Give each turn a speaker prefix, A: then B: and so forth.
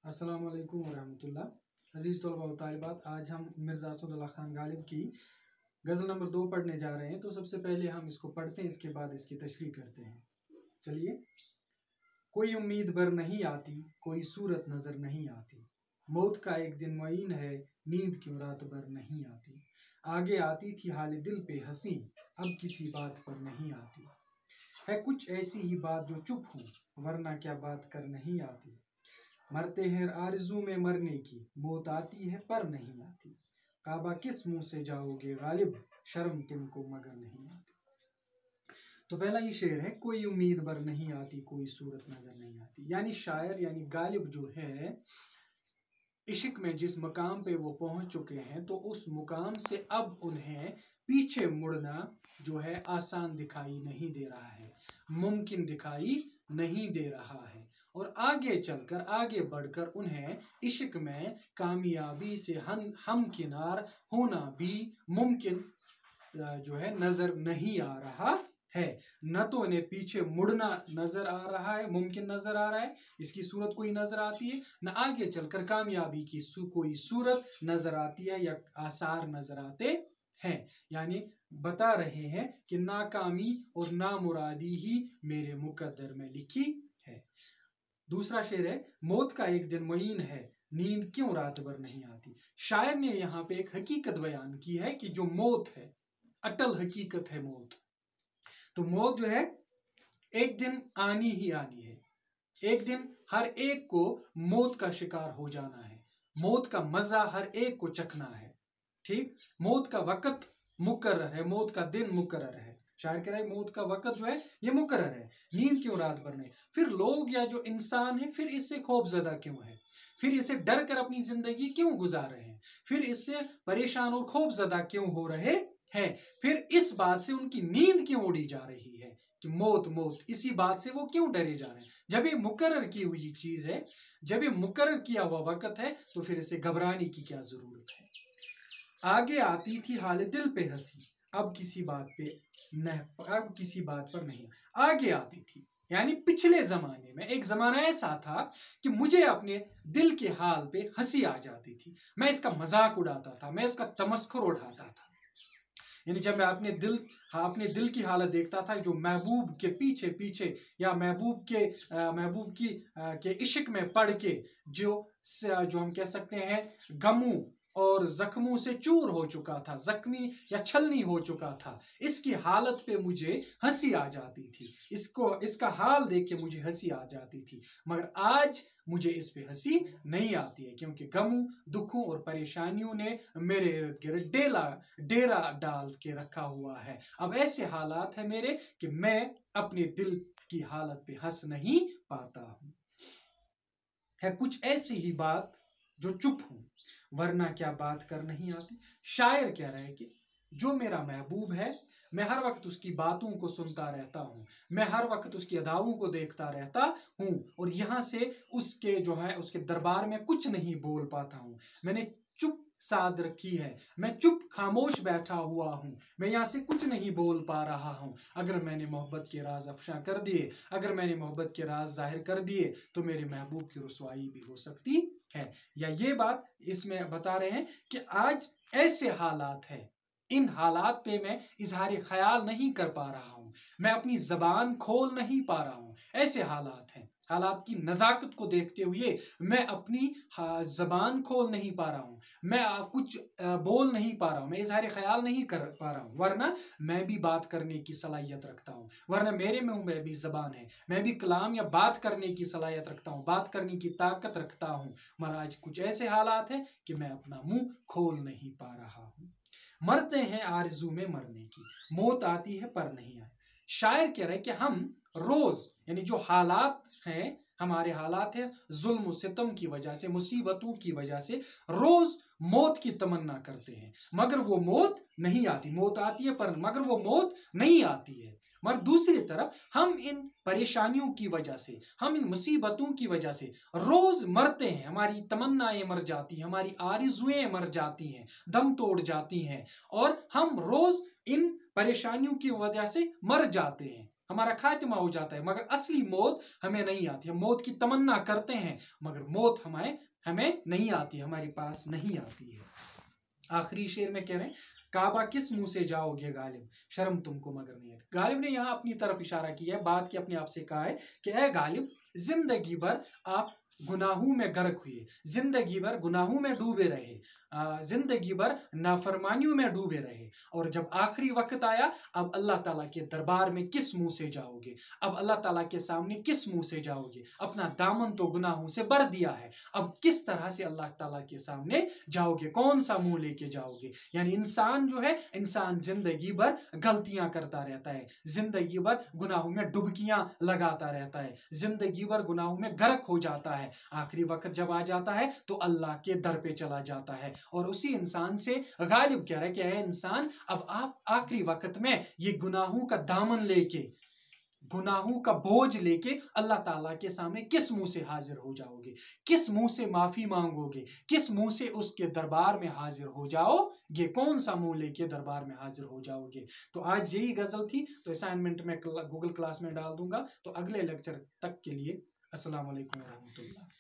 A: अस्सलाम वालेकुम वरहमतुल्लाह। अजीज़ तलबा व तालिबात, आज हम मिर्ज़ा असदुल्लाह खान गालिब की गज़ल नंबर 2 पढ़ने जा रहे हैं। तो सबसे पहले हम इसको पढ़ते हैं, इसके बाद इसकी तशरीह करते हैं। चलिए। कोई उम्मीद भर नहीं आती, कोई सूरत नज़र नहीं आती, मौत का एक दिन मुअय्यन है, नींद क्यों रात भर नहीं आती। आगे आती थी हाल दिल पे हंसी, अब किसी बात पर नहीं आती। है कुछ ऐसी ही बात जो चुप हूँ, वरना क्या बात कर नहीं आती। मरते हैं आरज़ू में मरने की, मौत आती है पर नहीं आती। काबा किस मुंह से जाओगे गालिब, शर्म तुमको मगर नहीं आती। तो पहला ये शेर है, कोई उम्मीद भर नहीं आती, कोई सूरत नजर नहीं आती। यानी शायर यानी गालिब जो है, इश्क में जिस मुकाम पे वो पहुंच चुके हैं, तो उस मुकाम से अब उन्हें पीछे मुड़ना जो है आसान दिखाई नहीं दे रहा है, मुमकिन दिखाई नहीं दे रहा है। और आगे चलकर आगे बढ़कर उन्हें इश्क में कामयाबी से हमकिनार होना भी मुमकिन जो है नजर नहीं आ रहा है। न तो इन्हें पीछे मुड़ना नजर आ रहा है, मुमकिन नजर आ रहा है, इसकी सूरत कोई नजर आती है, न आगे चलकर कामयाबी की कोई सूरत नजर आती है या आसार नजर आते हैं। यानी बता रहे हैं कि नाकामी और नामुरादी ही मेरे मुकद्दर में लिखी है। दूसरा शेर है, मौत का एक दिन मुअय्यन है, नींद क्यों रात भर नहीं आती। शायर ने यहाँ पे एक हकीकत बयान की है कि जो मौत है, अटल हकीकत है मौत। तो मौत जो है एक दिन आनी ही आनी है, एक दिन हर एक को मौत का शिकार हो जाना है, मौत का मजा हर एक को चखना है। ठीक, मौत का वक्त मुकर्रर है, मौत का दिन मुकर्रर है। शायर कह रहा है मौत का वक्त जो है ये मुकर्रर है, नींद क्यों रात भर नहीं। फिर लोग या जो इंसान है फिर इससे खौफजदा क्यों है, फिर इससे डर कर अपनी जिंदगी क्यों गुजार रहे हैं, फिर इससे परेशान और खौफजदा क्यों हो रहे हैं, फिर इस बात से उनकी नींद क्यों उड़ी जा रही है कि मौत मौत, इसी बात से वो क्यों डरे जा रहे हैं। जब ये मुकर्रर की हुई चीज है, जब ये मुकर्रर किया हुआ वक्त है, तो फिर इसे घबराने की क्या जरूरत है। आगे आती थी हाल दिल पे हंसी, अब किसी बात पर नहीं। आगे आती थी यानी पिछले जमाने में एक जमाना ऐसा था कि मुझे अपने दिल के हाल पे हंसी आ जाती थी, मैं इसका मजाक उड़ाता था, मैं इसका तमस्खुर उड़ाता था। यानी जब मैं अपने दिल की हालत देखता था, जो महबूब के पीछे पीछे या महबूब के इश्क में पड़ के जो हम कह सकते हैं गमों और जख्मों से चूर हो चुका था, जख्मी या छलनी हो चुका था, इसकी हालत पे मुझे हंसी आ जाती थी, इसका हाल देख के मुझे हंसी आ जाती थी। मगर आज मुझे इस पे हंसी नहीं आती है, क्योंकि गमों दुखों और परेशानियों ने मेरे इर्द गिर्द डेरा डाल के रखा हुआ है। अब ऐसे हालात है मेरे कि मैं अपने दिल की हालत पे हंस नहीं पाता हूं। है कुछ ऐसी ही बात जो चुप हूं, वरना क्या बात कर नहीं आती। शायर कह रहा है कि जो मेरा महबूब है, मैं हर वक्त उसकी बातों को सुनता रहता हूँ, मैं हर वक्त उसकी अदाओं को देखता रहता हूँ, और यहाँ से उसके जो है उसके दरबार में कुछ नहीं बोल पाता हूँ। मैंने चुप साध रखी है, मैं चुप खामोश बैठा हुआ हूँ, मैं यहाँ से कुछ नहीं बोल पा रहा हूँ। अगर मैंने मोहब्बत के राज अफशा कर दिए, अगर मैंने मोहब्बत के राज जाहिर कर दिए, तो मेरे महबूब की रुसवाई भी हो सकती है। या ये बात इसमें बता रहे हैं कि आज ऐसे हालात हैं, इन हालात पे मैं इजहार ख्याल नहीं कर पा रहा हूँ, मैं अपनी जबान खोल नहीं पा रहा हूँ। ऐसे हालात हैं, हालात की नजाकत को देखते हुए मैं अपनी जबान खोल नहीं पा रहा हूँ, मैं कुछ बोल नहीं पा रहा हूँ, मैं इजहार ख्याल नहीं कर पा रहा हूँ, वरना मैं भी बात करने की सलाहियत रखता हूँ, वरना मेरे मुंह में भी जबान है, मैं भी कलाम या बात करने की सलाहियत रखता हूँ, बात करने की ताकत रखता हूँ। मगर आज कुछ ऐसे हालात हैं कि मैं अपना मुंह खोल नहीं पा रहा हूँ। मरते हैं आरज़ू में मरने की, मौत आती है पर नहीं आए। शायर कह रहे हैं कि हम रोज यानी जो हालात हैं, हमारे हालात हैं जुल्म सितम की वजह से, मुसीबतों की वजह से रोज मौत की तमन्ना करते हैं, मगर वो मौत नहीं आती। मौत आती है पर मगर वो मौत नहीं आती है। मगर दूसरी तरफ हम इन परेशानियों की वजह से, हम इन मुसीबतों की वजह से रोज मरते हैं, हमारी तमन्नाएं मर जाती हैं, हमारी आरज़ुएं मर जाती हैं, दम तोड़ जाती हैं, और हम रोज इन परेशानियों की वजह से मर जाते हैं। हमारा खात्मा हो जाता है, मगर असली मौत हमें नहीं आती। हम मौत की तमन्ना करते हैं मगर मौत हमें नहीं आती, हमारे पास नहीं आती है। आखिरी शेर में कह रहे हैं, काबा किस मुंह से जाओगे गालिब, शर्म तुमको मगर नहीं आती। गालिब ने यहाँ अपनी तरफ इशारा किया है, बात की अपने आप से कहा है कि ए गालिब, जिंदगी भर आप गुनाहों में गर्क हुए, जिंदगी भर गुनाहों में डूबे रहे, जिंदगी भर नाफरमानियों में डूबे रहे, और जब आखिरी वक्त आया अब अल्लाह ताला के दरबार में किस मुंह से जाओगे, अब अल्लाह ताला के सामने किस मुंह से जाओगे, अपना दामन तो गुनाहों से भर दिया है, अब किस तरह से अल्लाह ताला के सामने जाओगे, कौन सा मुंह लेके जाओगे। यानी इंसान जो है, इंसान जिंदगी भर गलतियां करता रहता है, जिंदगी भर गुनाहों में डुबकियां लगाता रहता है, जिंदगी भर गुनाहों में गर्क हो जाता है, आखिरी वक्त जब आ जाता है तो अल्लाह के दर पे चला जाता है। और उसी इंसान से गालिब कह रहा है कि है इंसान, अब आप आखिरी वक्त में ये गुनाहों का दामन लेके, गुनाहों का बोझ लेके अल्लाह ताला के सामने किस मुंह से हाजिर हो जाओगे, किस मुंह से माफी मांगोगे, किस मुंह से उसके दरबार में हाजिर हो जाओगे, कौन सा मुंह लेके दरबार में हाजिर हो जाओगे। तो आज यही गजल थी, तो असाइनमेंट में गूगल क्लास में डाल दूंगा। तो अगले लेक्चर तक के लिए अस्सलाम वालेकुम रहमतुल्लाह।